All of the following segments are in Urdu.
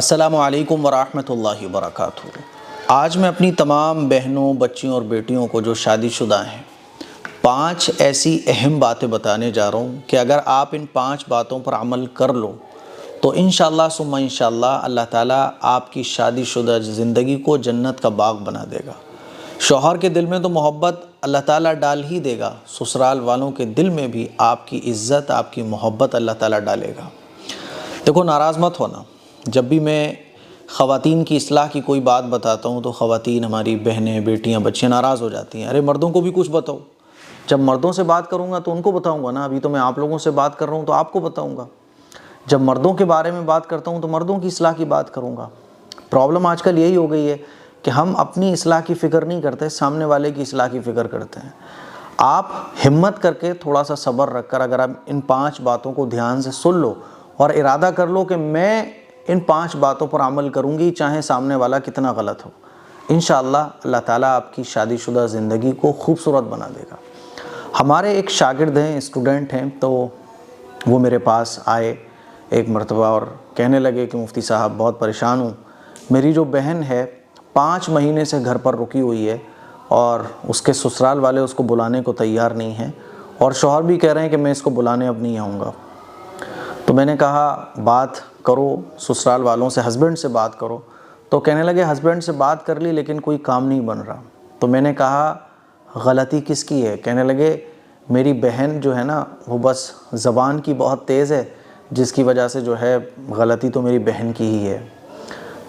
السلام علیکم ورحمۃ اللہ وبرکاتہ۔ آج میں اپنی تمام بہنوں، بچیوں اور بیٹیوں کو جو شادی شدہ ہیں 5 ایسی اہم باتیں بتانے جا رہا ہوں کہ اگر آپ ان 5 باتوں پر عمل کر لو تو انشاءاللہ ثم انشاءاللہ اللہ تعالیٰ آپ کی شادی شدہ زندگی کو جنت کا باغ بنا دے گا۔ شوہر کے دل میں تو محبت اللہ تعالیٰ ڈال ہی دے گا، سسرال والوں کے دل میں بھی آپ کی عزت، آپ کی محبت اللہ تعالیٰ ڈالے گا۔ دیکھو، ناراض مت ہونا، جب بھی میں خواتین کی اصلاح کی کوئی بات بتاتا ہوں تو خواتین، ہماری بہنیں، بیٹیاں، بچے ناراض ہو جاتی ہیں، ارے مردوں کو بھی کچھ بتاؤ۔ جب مردوں سے بات کروں گا تو ان کو بتاؤں گا نا، ابھی تو میں آپ لوگوں سے بات کر رہا ہوں تو آپ کو بتاؤں گا۔ جب مردوں کے بارے میں بات کرتا ہوں تو مردوں کی اصلاح کی بات کروں گا۔ پرابلم آج کل یہی ہو گئی ہے کہ ہم اپنی اصلاح کی فکر نہیں کرتے، سامنے والے کی اصلاح کی فکر کرتے ہیں۔ آپ ہمت کر کے، تھوڑا سا صبر رکھ کر، اگر آپ ان 5 باتوں کو دھیان سے سن لو اور ارادہ کر لو کہ میں ان 5 باتوں پر عمل کروں گی، چاہے سامنے والا کتنا غلط ہو، انشاءاللہ اللہ تعالیٰ آپ کی شادی شدہ زندگی کو خوبصورت بنا دے گا۔ ہمارے ایک شاگرد ہیں، اسٹوڈنٹ ہیں، تو وہ میرے پاس آئے ایک مرتبہ اور کہنے لگے کہ مفتی صاحب بہت پریشان ہوں، میری جو بہن ہے 5 مہینے سے گھر پر رکی ہوئی ہے اور اس کے سسرال والے اس کو بلانے کو تیار نہیں ہیں، اور شوہر بھی کہہ رہے ہیں کہ میں اس کو بلانے اب نہیں آؤں گا۔ تو میں نے کہا بات کرو سسرال والوں سے، ہسبینڈ سے بات کرو۔ تو کہنے لگے ہسبینڈ سے بات کر لی لیکن کوئی کام نہیں بن رہا۔ تو میں نے کہا غلطی کس کی ہے؟ کہنے لگے میری بہن جو ہے نا وہ بس زبان کی بہت تیز ہے، جس کی وجہ سے جو ہے غلطی تو میری بہن کی ہی ہے۔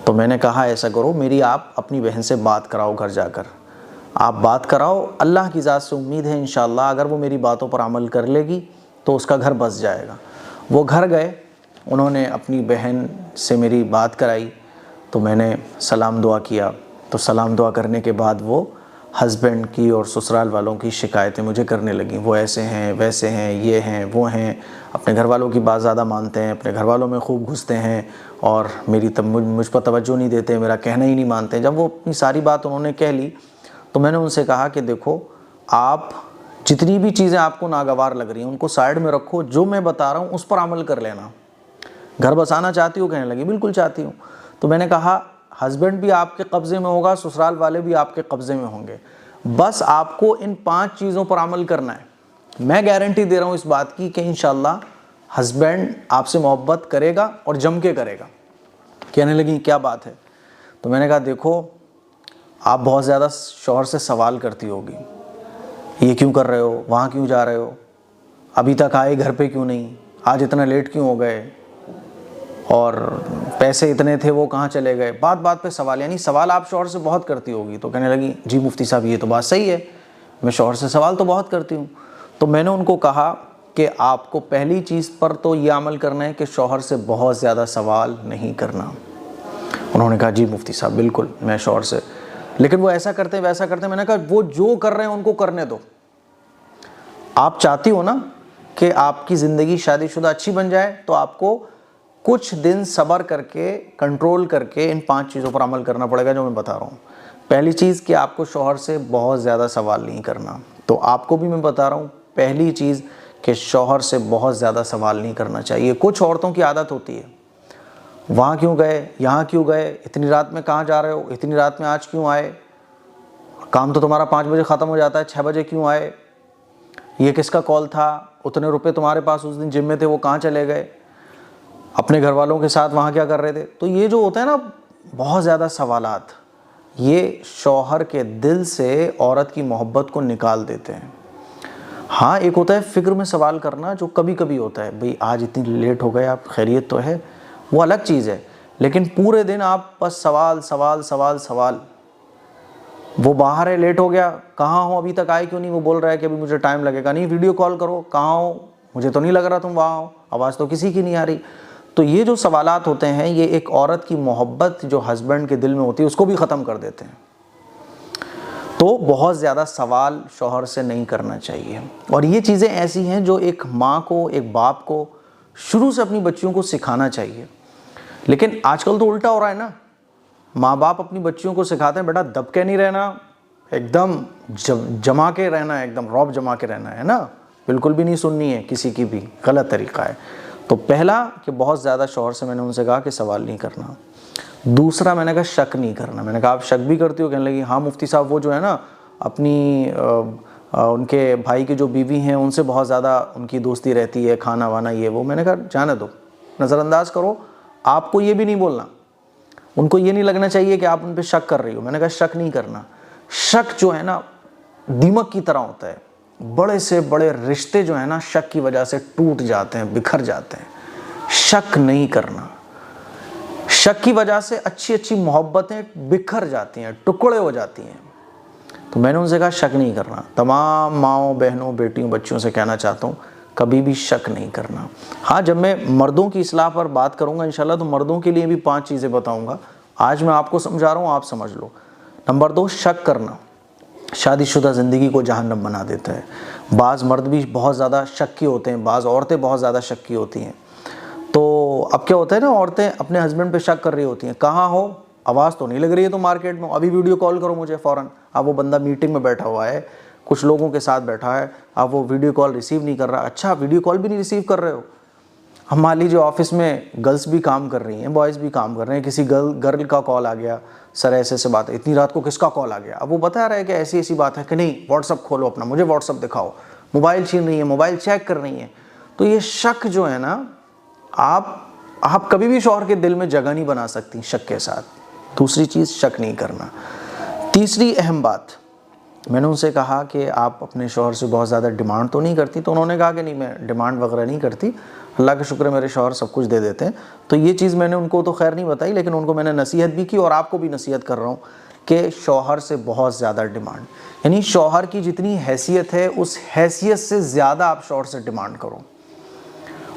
تو میں نے کہا ایسا کرو، میری آپ اپنی بہن سے بات کراؤ، گھر جا کر آپ بات کراؤ، اللہ کی ذات سے امید ہے انشاءاللہ اگر وہ میری باتوں پر عمل کر لے گی تو اس کا گھر بس جائے گا۔ وہ گھر گئے، انہوں نے اپنی بہن سے میری بات کرائی، تو میں نے سلام دعا کیا۔ تو سلام دعا کرنے کے بعد وہ ہسبینڈ کی اور سسرال والوں کی شکایتیں مجھے کرنے لگیں، وہ ایسے ہیں، ویسے ہیں، یہ ہیں، وہ ہیں، اپنے گھر والوں کی بات زیادہ مانتے ہیں، اپنے گھر والوں میں خوب گھستے ہیں اور مجھ پر توجہ نہیں دیتے، میرا کہنا ہی نہیں مانتے۔ جب وہ اپنی ساری بات انہوں نے کہہ لی تو میں نے ان سے کہا کہ دیکھو، آپ جتنی بھی چیزیں آپ کو ناگوار لگ رہی ہیں ان کو سائڈ میں رکھو، جو میں بتا رہا ہوں اس پر عمل کر لینا۔ گھر بسانا چاہتی ہو؟ کہنے لگی بالکل چاہتی ہوں۔ تو میں نے کہا ہسبینڈ بھی آپ کے قبضے میں ہوگا، سسرال والے بھی آپ کے قبضے میں ہوں گے، بس آپ کو ان 5 چیزوں پر عمل کرنا ہے۔ میں گارنٹی دے رہا ہوں اس بات کی کہ انشاءاللہ ہسبینڈ آپ سے محبت کرے گا اور جم کے کرے گا۔ کہنے لگی کیا بات ہے؟ تو میں نے کہا دیکھو، آپ بہت زیادہ شوہر سے سوال کرتی ہوگی، یہ کیوں کر رہے ہو، وہاں کیوں جا رہے ہو، ابھی تک آئے گھر پہ کیوں نہیں، آج اتنا لیٹ کیوں ہو گئے، اور پیسے اتنے تھے وہ کہاں چلے گئے، بات بات پہ سوال، یعنی سوال آپ شوہر سے بہت کرتی ہوگی۔ تو کہنے لگی جی مفتی صاحب یہ تو بات صحیح ہے، میں شوہر سے سوال تو بہت کرتی ہوں۔ تو میں نے ان کو کہا کہ آپ کو پہلی چیز پر تو یہ عمل کرنا ہے کہ شوہر سے بہت زیادہ سوال نہیں کرنا۔ انہوں نے کہا جی مفتی صاحب بالکل، میں شوہر سے، لیکن وہ ایسا کرتے ویسا کرتے۔ میں نے کہا وہ جو کر رہے ہیں ان کو کرنے دو، آپ چاہتی ہو نا کہ آپ کی زندگی شادی شدہ اچھی بن جائے، تو آپ کو کچھ دن صبر کر کے، کنٹرول کر کے ان 5 چیزوں پر عمل کرنا پڑے گا جو میں بتا رہا ہوں۔ پہلی چیز کہ آپ کو شوہر سے بہت زیادہ سوال نہیں کرنا، تو آپ کو بھی میں بتا رہا ہوں پہلی چیز کہ شوہر سے بہت زیادہ سوال نہیں کرنا چاہیے۔ کچھ عورتوں کی عادت ہوتی ہے، وہاں کیوں گئے، یہاں کیوں گئے، اتنی رات میں کہاں جا رہے ہو، اتنی رات میں آج کیوں آئے، کام تو تمہارا 5 بجے ختم ہو جاتا ہے، 6 بجے کیوں آئے، یہ کس کا کال تھا، اتنے روپے تمہارے پاس اس دن جم میں تھے وہ کہاں چلے گئے، اپنے گھر والوں کے ساتھ وہاں کیا کر رہے تھے۔ تو یہ جو ہوتا ہے نا بہت زیادہ سوالات، یہ شوہر کے دل سے عورت کی محبت کو نکال دیتے ہیں۔ ہاں ایک ہوتا ہے فکر میں سوال کرنا جو کبھی کبھی ہوتا ہے، بھئی آج اتنی لیٹ ہو گئے، آپ خیریت تو ہے، وہ الگ چیز ہے، لیکن پورے دن آپ بس سوال سوال سوال سوال، وہ باہر ہے لیٹ ہو گیا، کہاں ہو ابھی تک آئے کیوں نہیں، وہ بول رہا ہے کہ ابھی مجھے ٹائم لگے گا، نہیں ویڈیو کال کرو، کہاں ہو، مجھے تو نہیں لگ رہا تم وہاں ہو، آواز تو کسی کی نہیں آ رہی۔ تو یہ جو سوالات ہوتے ہیں یہ ایک عورت کی محبت جو ہسبینڈ کے دل میں ہوتی ہے اس کو بھی ختم کر دیتے ہیں۔ تو بہت زیادہ سوال شوہر سے نہیں کرنا چاہیے، اور یہ چیزیں ایسی ہیں جو ایک ماں کو، ایک باپ کو شروع سے اپنی بچیوں کو سکھانا چاہیے۔ لیکن آج کل تو الٹا ہو رہا ہے نا، ماں باپ اپنی بچیوں کو سکھاتے ہیں بیٹا دب کے نہیں رہنا، ایک دم جما کے رہنا ہے، ایک دم رعب جما کے رہنا ہے نا، بالکل بھی نہیں سننی ہے کسی کی بھی، غلط طریقہ ہے۔ تو پہلا کہ بہت زیادہ شوہر سے میں نے ان سے کہا کہ سوال نہیں کرنا۔ دوسرا میں نے کہا شک نہیں کرنا. میں نے کہا آپ شک بھی کرتی ہو؟ کہنے لگی ہاں مفتی صاحب وہ جو ہے نا اپنی ان کے بھائی کی جو بیوی ہیں ان سے بہت زیادہ ان کی دوستی رہتی ہے, کھانا وانا یہ وہ. میں نے کہا جانے دو, نظر انداز کرو, آپ کو یہ بھی نہیں بولنا, ان کو یہ نہیں لگنا چاہیے کہ آپ ان پہ شک کر رہی ہو. میں نے کہا شک نہیں کرنا. شک جو ہے نا دیمک کی طرح ہوتا ہے, بڑے سے بڑے رشتے جو ہیں نا شک کی وجہ سے ٹوٹ جاتے ہیں, بکھر جاتے ہیں. شک نہیں کرنا. شک کی وجہ سے اچھی اچھی محبتیں بکھر جاتی ہیں, ٹکڑے ہو جاتی ہیں. تو میں نے ان سے کہا شک نہیں کرنا. تمام ماؤں بہنوں بیٹیوں بچیوں سے کہنا چاہتا ہوں کبھی بھی شک نہیں کرنا. ہاں جب میں مردوں کی اصلاح پر بات کروں گا انشاءاللہ تو مردوں کے لیے بھی 5 چیزیں بتاؤں گا. آج میں آپ کو سمجھا رہا ہوں, آپ سمجھ لو. نمبر 2, شک کرنا شادی شدہ زندگی کو جہنم بنا دیتا ہے. بعض مرد بھی بہت زیادہ شکی ہوتے ہیں, بعض عورتیں بہت زیادہ شکی ہوتی ہیں. تو اب کیا ہوتا ہے نا, عورتیں اپنے ہسبینڈ پہ شک کر رہی ہوتی ہیں, کہاں ہو, آواز تو نہیں لگ رہی ہے تو مارکیٹ میں, ابھی ویڈیو کال کرو مجھے فوراً. اب وہ بندہ میٹنگ میں بیٹھا ہوا ہے, کچھ لوگوں کے ساتھ بیٹھا ہے, اب وہ ویڈیو کال ریسیو نہیں کر رہا. اچھا ویڈیو کال بھی نہیں ریسیو کر رہے ہو. ہم مان لیجیے آفس میں گرلس بھی کام کر رہی ہیں, بوائز بھی کام کر رہے ہیں, کسی گرل کا کال آ گیا, سر ایسے بات ہے, اتنی رات کو کس کا کال آ گیا. اب وہ بتا رہا ہے کہ ایسی ایسی بات ہے کہ نہیں, واٹس اپ کھولو اپنا, مجھے واٹس اپ دکھاؤ. موبائل چھین رہی ہے, موبائل چیک کر رہی ہیں. تو یہ شک جو ہے نا, آپ کبھی بھی شوہر کے دل میں جگہ نہیں بنا سکتی شک کے ساتھ. دوسری چیز شک نہیں کرنا. تیسری اہم بات, میں نے ان سے کہا کہ آپ اپنے شوہر سے بہت زیادہ ڈیمانڈ تو نہیں کرتی؟ تو انہوں نے کہا کہ نہیں میں ڈیمانڈ وغیرہ نہیں کرتی, اللہ کا شکر ہے میرے شوہر سب کچھ دے دیتے ہیں. تو یہ چیز میں نے ان کو تو خیر نہیں بتائی, لیکن ان کو میں نے نصیحت بھی کی اور آپ کو بھی نصیحت کر رہا ہوں کہ شوہر سے بہت زیادہ ڈیمانڈ, یعنی شوہر کی جتنی حیثیت ہے اس حیثیت سے زیادہ آپ شوہر سے ڈیمانڈ کرو.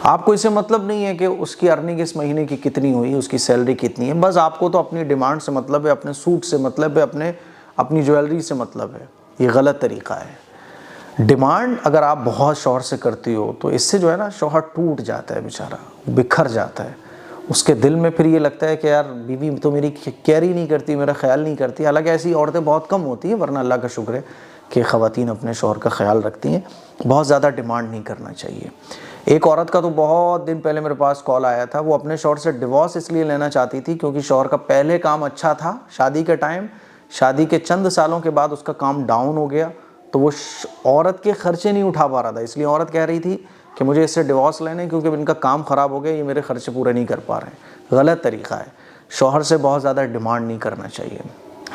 آپ کو اس سے مطلب نہیں ہے کہ اس کی ارننگ اس مہینے کی کتنی ہوئی, اس کی سیلری کتنی ہے, بس آپ کو تو اپنی ڈیمانڈ سے مطلب ہے, اپنے سوٹ سے مطلب ہے, اپنی جویلری سے مطلب ہے. یہ غلط طریقہ ہے. ڈیمانڈ اگر آپ بہت شوہر سے کرتی ہو تو اس سے جو ہے نا شوہر ٹوٹ جاتا ہے بیچارہ, بکھر جاتا ہے. اس کے دل میں پھر یہ لگتا ہے کہ یار بیوی تو میری کیئر ہی نہیں کرتی, میرا خیال نہیں کرتی. حالانکہ ایسی عورتیں بہت کم ہوتی ہیں, ورنہ اللہ کا شکر ہے کہ خواتین اپنے شوہر کا خیال رکھتی ہیں. بہت زیادہ ڈیمانڈ نہیں کرنا چاہیے. ایک عورت کا تو بہت دن پہلے میرے پاس کال آیا تھا, وہ اپنے شوہر سے ڈیورس اس لیے لینا چاہتی تھی کیونکہ شوہر کا پہلے کام اچھا تھا شادی کے ٹائم, شادی کے چند سالوں کے بعد اس کا کام ڈاؤن ہو گیا, تو وہ عورت کے خرچے نہیں اٹھا پا رہا تھا. اس لیے عورت کہہ رہی تھی کہ مجھے اس سے ڈیورس لینے کیونکہ ان کا کام خراب ہو گیا, یہ میرے خرچے پورے نہیں کر پا رہے ہیں. غلط طریقہ ہے. شوہر سے بہت زیادہ ڈیمانڈ نہیں کرنا چاہیے,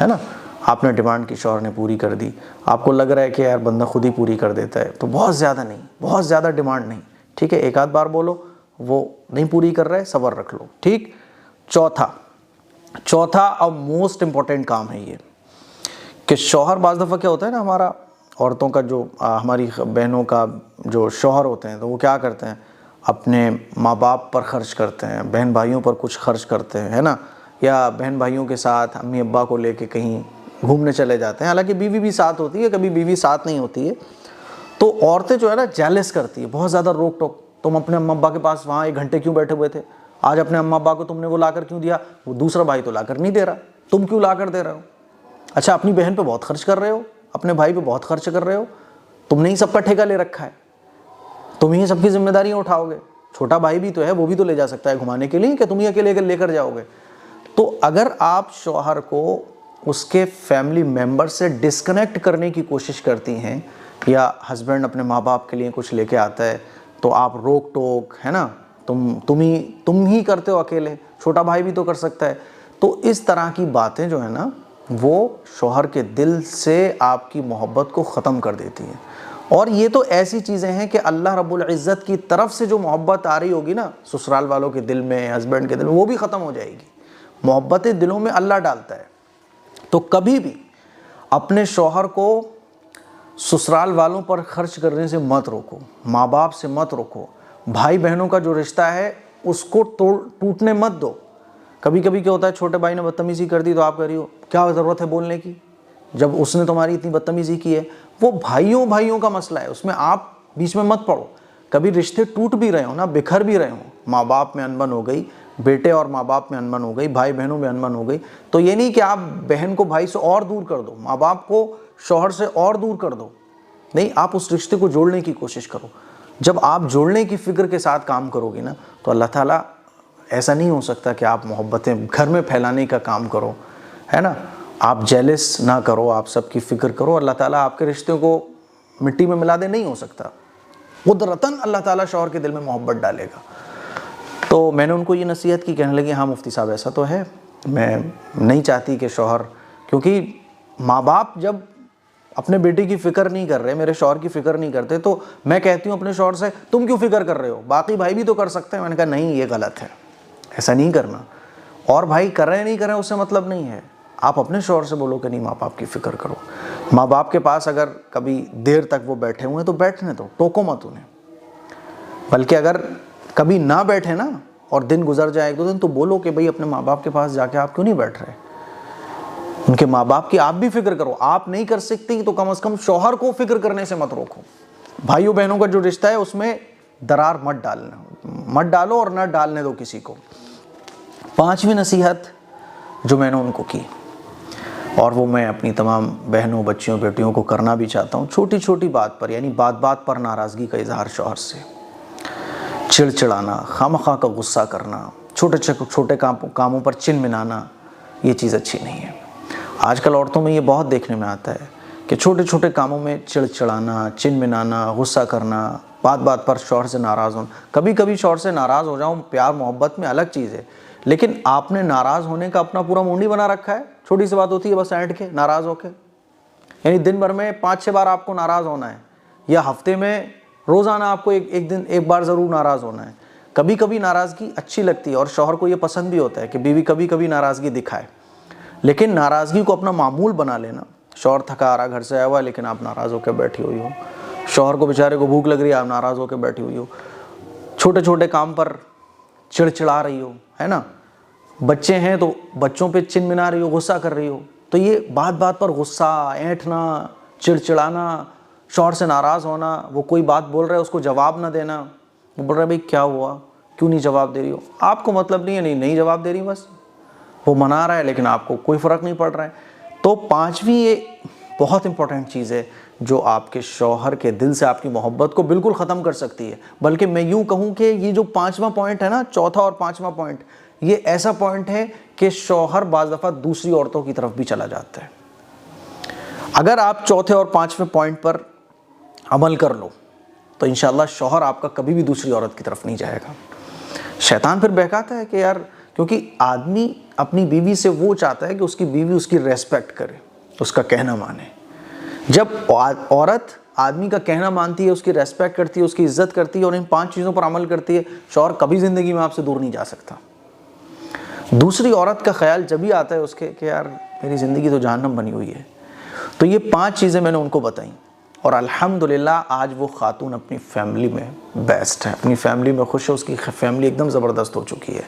ہے نا. آپ نے ڈیمانڈ کی, شوہر نے پوری کر دی, آپ کو لگ رہا ہے کہ یار بندہ خود ہی پوری کر دیتا ہے, تو بہت زیادہ نہیں, بہت زیادہ ڈیمانڈ نہیں, ٹھیک ہے. ایک آدھ بار بولو, وہ نہیں پوری کر رہے, صبر رکھ لو, ٹھیک. چوتھا اور موسٹ امپورٹنٹ کام ہے یہ کہ شوہر بعض دفعہ کیا ہوتا ہے نا, ہمارا عورتوں کا جو ہماری بہنوں کا جو شوہر ہوتے ہیں تو وہ کیا کرتے ہیں, اپنے ماں باپ پر خرچ کرتے ہیں, بہن بھائیوں پر کچھ خرچ کرتے ہیں, ہے نا, یا بہن بھائیوں کے ساتھ امی ابا کو لے کے کہیں گھومنے چلے جاتے ہیں. حالانکہ بیوی بھی ساتھ ہوتی ہے, کبھی بیوی ساتھ نہیں ہوتی ہے. تو عورتیں جو ہے نا جیلس کرتی ہے, بہت زیادہ روک ٹوک. تم اپنے اماں ابا کے پاس وہاں 1 گھنٹے کیوں بیٹھے ہوئے تھے, آج اپنے اماں ابا کو تم نے وہ لا کر کیوں دیا, وہ دوسرا بھائی تو لا کر نہیں دے رہا, تم کیوں لا کر دے رہے ہو. اچھا اپنی بہن پہ بہت خرچ کر رہے ہو, اپنے بھائی پہ بہت خرچ کر رہے ہو, تم نے ہی سب کا ٹھیکہ لے رکھا ہے, تم ہی سب کی ذمہ داریاں اٹھاؤ گے. چھوٹا بھائی بھی تو ہے, وہ بھی تو لے جا سکتا ہے گھمانے کے لیے, کہ تم ہی اکیلے لے کر جاؤ گے. تو اگر آپ شوہر کو اس کے فیملی ممبر سے ڈسکنیکٹ کرنے کی کوشش کرتی ہیں, یا ہسبینڈ اپنے ماں باپ کے لیے کچھ لے کے آتا ہے تو آپ روک ٹوک, ہے نا, تم ہی کرتے ہو اکیلے, چھوٹا بھائی بھی تو کر سکتا ہے. تو اس طرح کی باتیں جو ہے نا وہ شوہر کے دل سے آپ کی محبت کو ختم کر دیتی ہیں. اور یہ تو ایسی چیزیں ہیں کہ اللہ رب العزت کی طرف سے جو محبت آ رہی ہوگی نا سسرال والوں کے دل میں, ہسبینڈ کے دل میں, وہ بھی ختم ہو جائے گی. محبتیں دلوں میں اللہ ڈالتا ہے. تو کبھی بھی اپنے شوہر کو سسرال والوں پر خرچ کرنے سے مت روکو, ماں باپ سے مت روکو, بھائی بہنوں کا جو رشتہ ہے اس کو ٹوٹنے مت دو. کبھی کبھی کیا ہوتا ہے, چھوٹے بھائی نے بدتمیزی کر دی تو آپ کہہ رہی ہو کیا ضرورت ہے بولنے کی, جب اس نے تمہاری اتنی بدتمیزی کی ہے. وہ بھائیوں کا مسئلہ ہے, اس میں آپ بیچ میں مت پڑو. کبھی رشتے ٹوٹ بھی رہے ہوں نا, بکھر بھی رہے ہوں, ماں باپ میں انبن ہو گئی, بیٹے اور ماں باپ میں انبن ہو گئی, بھائی بہنوں میں انبن ہو گئی, تو یہ نہیں کہ آپ بہن کو بھائی سے اور دور کر دو, ماں باپ کو شوہر سے اور دور کر دو. نہیں, آپ اس رشتے کو جوڑنے کی کوشش کرو. جب آپ جوڑنے کی فکر کے ساتھ کام کرو گی نا تو اللہ تعالیٰ ایسا نہیں ہو سکتا کہ آپ محبتیں گھر میں پھیلانے کا کام کرو، ہے نا، آپ جیلس نہ کرو، آپ سب کی فکر کرو، اللہ تعالیٰ آپ کے رشتے کو مٹی میں ملا دے، نہیں ہو سکتا۔ قدرتاً اللہ تعالیٰ شوہر کے دل میں محبت ڈالے گا۔ تو میں نے ان کو یہ نصیحت کی، کہنے لگے ہاں مفتی صاحب ایسا تو ہے، میں نہیں چاہتی کہ شوہر، کیونکہ ماں باپ جب اپنے بیٹے کی فکر نہیں کر رہے، میرے شوہر کی فکر نہیں کرتے، تو میں کہتی ہوں اپنے شوہر سے تم کیوں فکر کر رہے ہو، باقی بھائی بھی تو کر سکتے ہیں۔ میں نے کہا نہیں، یہ غلط ہے، ایسا نہیں کرنا، اور بھائی کر رہے نہیں کر رہے اس سے مطلب نہیں ہے، آپ اپنے شوہر سے بولو کہ نہیں ماں باپ کی فکر کرو۔ ماں باپ کے پاس اگر کبھی دیر تک وہ بیٹھے ہوئے ہیں تو بیٹھنے دو، ٹوکو مت انہیں، بلکہ اگر کبھی نہ بیٹھے نا اور دن گزر جائے 1-2 دن، تو بولو کہ بھئی اپنے ماں باپ کے پاس جا کے آپ کیوں نہیں بیٹھ رہے، ان کے ماں باپ کی آپ بھی فکر کرو۔ آپ نہیں کر سکتی تو کم از کم شوہر کو فکر کرنے سے مت روکو۔ بھائیوں بہنوں کا جو رشتہ ہے اس میں درار مت ڈالو اور نہ ڈالنے دو کسی کو۔ 5ویں نصیحت جو میں نے ان کو کی، اور وہ میں اپنی تمام بہنوں، بچیوں، بیٹیوں کو کرنا بھی چاہتا ہوں، چھوٹی چھوٹی بات پر، یعنی بات بات پر ناراضگی کا اظہار شوہر سے، چڑچڑانا، خواہ کا غصہ کرنا، چھوٹے کاموں پر چن منانا، یہ چیز اچھی نہیں ہے۔ آج کل عورتوں میں یہ بہت دیکھنے میں آتا ہے کہ چھوٹے چھوٹے کاموں میں چڑچڑانا، چن منانا، غصہ کرنا، بات بات پر شوہر سے ناراض ہونا۔ کبھی کبھی شوہر سے ناراض ہو جاؤں پیار محبت میں الگ چیز ہے، لیکن آپ نے ناراض ہونے کا اپنا پورا مونڈی بنا رکھا ہے، چھوٹی سی بات ہوتی ہے بس اینڈ کے ناراض ہو کے، یعنی دن بھر میں 5-6 بار آپ کو ناراض ہونا ہے، یا ہفتے میں روزانہ آپ کو ایک بار ضرور ناراض ہونا ہے۔ کبھی کبھی ناراضگی اچھی لگتی ہے اور شوہر کو یہ پسند بھی ہوتا ہے کہ بیوی کبھی کبھی ناراضگی دکھائے، لیکن ناراضگی کو اپنا معمول بنا لینا۔ شوہر تھکا آ رہا گھر سے آیا ہوا ہے لیکن آپ ناراض ہو کے بیٹھی ہوئی ہو، شوہر کو بیچارے کو بھوک لگ رہی ہے، آپ ناراض ہو کے بیٹھی ہوئی ہو، چھوٹے چھوٹے کام پر چڑچڑا رہی ہو، ہے نا، بچے ہیں تو بچوں پہ چن منا رہی ہو، غصہ کر رہی ہو، تو یہ بات بات پر غصہ، اینٹھنا، چڑچڑانا، شوہر سے ناراض ہونا، وہ کوئی بات بول رہا ہے اس کو جواب نہ دینا، وہ بول رہا ہے بھئی کیا ہوا، کیوں نہیں جواب دے رہی ہو، آپ کو مطلب نہیں ہے، نہیں جواب دے رہی، بس وہ منا رہا ہے لیکن آپ کو کوئی فرق نہیں پڑ رہا ہے۔ تو 5ویں یہ بہت امپورٹنٹ چیز ہے جو آپ کے شوہر کے دل سے آپ کی محبت کو بالکل ختم کر سکتی ہے، بلکہ میں یوں کہوں کہ یہ جو 5واں پوائنٹ ہے نا، چوتھا اور 5واں پوائنٹ، یہ ایسا پوائنٹ ہے کہ شوہر بعض دفعہ دوسری عورتوں کی طرف بھی چلا جاتا ہے۔ اگر آپ چوتھے اور 5ویں پوائنٹ پر عمل کر لو تو انشاءاللہ شوہر آپ کا کبھی بھی دوسری عورت کی طرف نہیں جائے گا۔ شیطان پھر بہکاتا ہے کہ یار، کیونکہ آدمی اپنی بیوی سے وہ چاہتا ہے کہ اس کی بیوی اس کی ریسپیکٹ کرے، اس کا کہنا مانے۔ جب عورت آدمی کا کہنا مانتی ہے، اس کی ریسپیکٹ کرتی ہے، اس کی عزت کرتی ہے اور ان 5 چیزوں پر عمل کرتی ہے، شوہر کبھی زندگی میں آپ سے دور نہیں جا سکتا۔ دوسری عورت کا خیال جب ہی آتا ہے اس کے کہ یار میری زندگی تو جہنم بنی ہوئی ہے۔ تو یہ 5 چیزیں میں نے ان کو بتائیں، اور الحمدللہ آج وہ خاتون اپنی فیملی میں بیسٹ ہے، اپنی فیملی میں خوش ہے، اس کی فیملی ایک دم زبردست ہو چکی ہے۔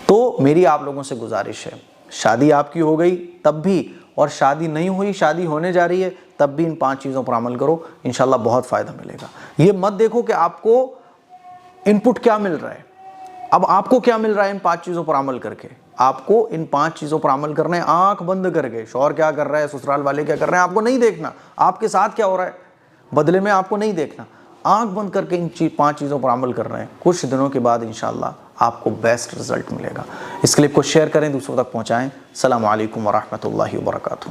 تو میری آپ لوگوں سے گزارش ہے، شادی آپ کی ہو گئی تب بھی، اور شادی نہیں ہوئی، شادی ہونے جا رہی ہے تب بھی، ان 5 چیزوں پر عمل کرو، انشاءاللہ بہت فائدہ ملے گا۔ یہ مت دیکھو کہ آپ کو ان پٹ کیا مل رہا ہے، اب آپ کو کیا مل رہا ہے ان 5 چیزوں پر عمل کر کے، آپ کو ان 5 چیزوں پر عمل کرنا ہے آنکھ بند کر کے۔ شوہر کیا کر رہا ہے، سسرال والے کیا کر رہے ہیں، آپ کو نہیں دیکھنا، آپ کے ساتھ کیا ہو رہا ہے بدلے میں آپ کو نہیں دیکھنا، آنکھ بند کر کے ان 5 چیزوں پر عمل کر رہے ہیں، کچھ دنوں کے بعد انشاءاللہ آپ کو بیسٹ رزلٹ ملے گا۔ اس کلپ کو شیئر کریں، دوسروں تک پہنچائیں۔ السلام علیکم ورحمۃ اللہ وبرکاتہ۔